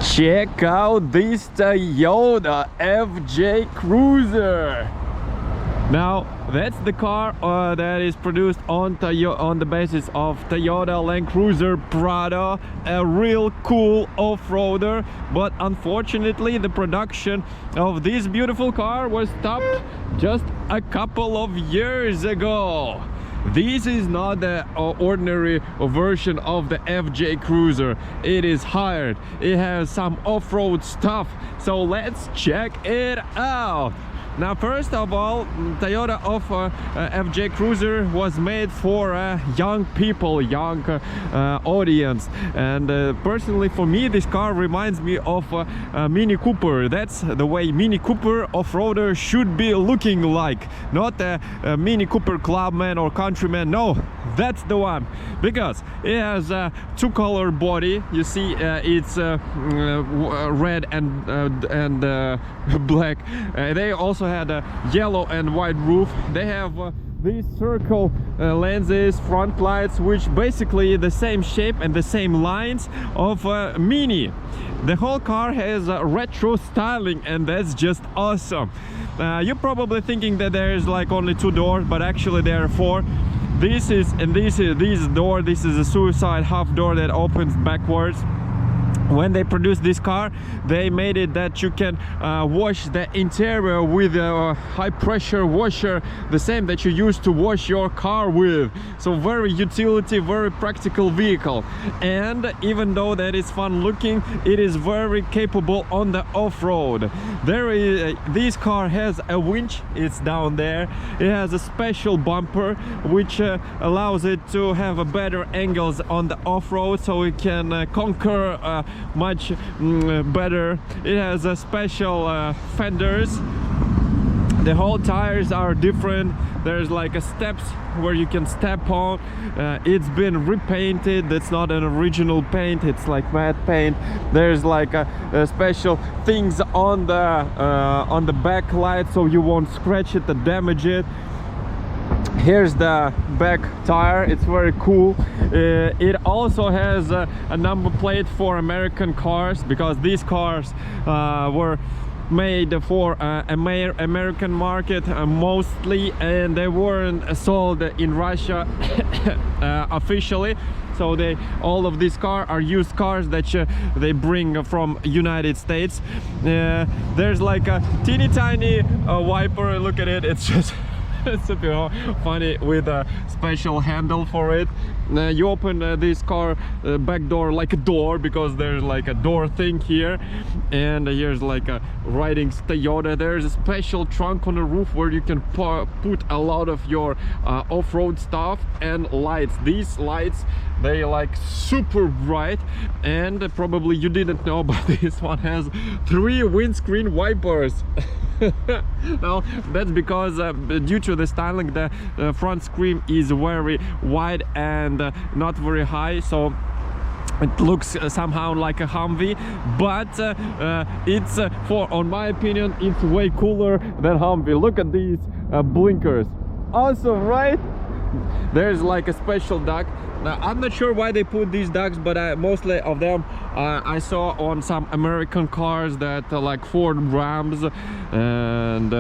Check out this Toyota FJ Cruiser. Now that's the car that is produced on the basis of Toyota Land Cruiser Prado, a real cool off-roader. But unfortunately the production of this beautiful car was stopped just a couple of years ago. This is not the ordinary version of the FJ Cruiser. It is hired. It has some off-road stuff. So let's check it out. Now, first of all, Toyota FJ Cruiser was made for young people, young audience. And personally, for me, this car reminds me of Mini Cooper. That's the way Mini Cooper off-roader should be looking like. Not a Mini Cooper Clubman or Countryman. No, that's the one. Because it has a two-color body. You see, it's red and black. They also had a yellow and white roof. They have these circle lenses, front lights, which basically the same shape and the same lines of Mini. The whole car has retro styling, and that's just awesome. You're probably thinking that there's like only two doors, but actually there are four. This is a suicide half door that opens backwards. When they produced this car, they made it that you can wash the interior with a high pressure washer, the same that you used to wash your car with. So very utility, very practical vehicle. And even though that is fun looking, it is very capable on the off-road. This car has a winch, it's down there. It has a special bumper which allows it to have a better angles on the off-road, so it can conquer much better. It has a special fenders. The whole tires are different. There's like a steps where you can step on. It's been repainted. That's not an original paint, it's like matte paint. There's like a special things on the back light, so you won't scratch it or damage it. Here's the back tire. It's very cool. It also has a number plate for American cars, because these cars were made for American market mostly, and they weren't sold in Russia officially. So all of these cars are used cars that they bring from United States. There's like a teeny tiny wiper. Look at it. It's just it's super funny with a special handle for it. You open this car back door like a door, because there's like a door thing here, and here's like a writing Toyota. There's a special trunk on the roof where you can put a lot of your off-road stuff and lights. These lights, they like super bright, and probably you didn't know, but this one has 3 windscreen wipers. Now that's because due to the styling, the front screen is very wide and not very high, so it looks somehow like a Humvee, but it's on my opinion, it's way cooler than Humvee. Look at these blinkers. Awesome, right? There's like a special duct. Now, I'm not sure why they put these ducts, but mostly of them I saw on some American cars that like Ford Rams and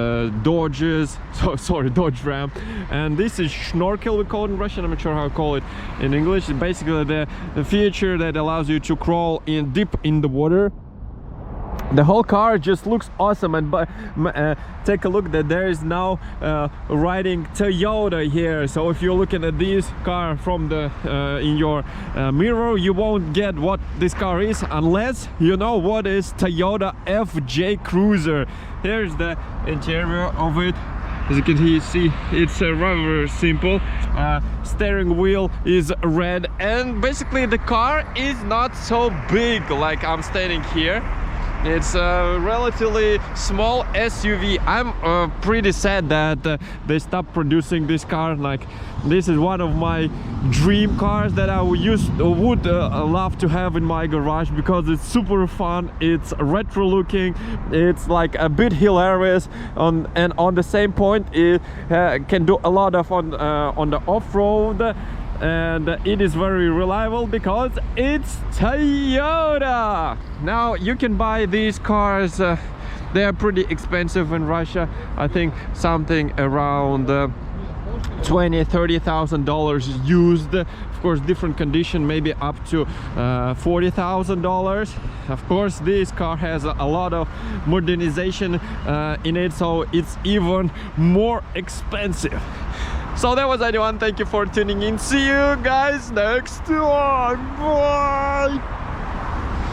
Dodges. So sorry, Dodge Ram. And this is snorkel, we call it in Russian. I'm not sure how to call it in English. It's basically the feature that allows you to crawl in deep in the water. The whole car just looks awesome, and take a look that there is now writing Toyota here. So if you're looking at this car from the in your mirror, you won't get what this car is unless you know what is Toyota FJ Cruiser. Here's the interior of it. As you can see, it's rather simple. Steering wheel is red, and basically the car is not so big like I'm standing here. It's a relatively small SUV. I'm pretty sad that they stopped producing this car. Like, this is one of my dream cars that I would love to have in my garage, because it's super fun, it's retro looking, it's like a bit hilarious, and on the same point it can do a lot of on the off-road. and it is very reliable because it's Toyota. Now you can buy these cars, they are pretty expensive in Russia. I think something around $20,000-$30,000 used. Of course, different condition, maybe up to $40,000. Of course, this car has a lot of modernization in it, so it's even more expensive. So that was everyone. Thank you for tuning in. See you guys next time. Bye.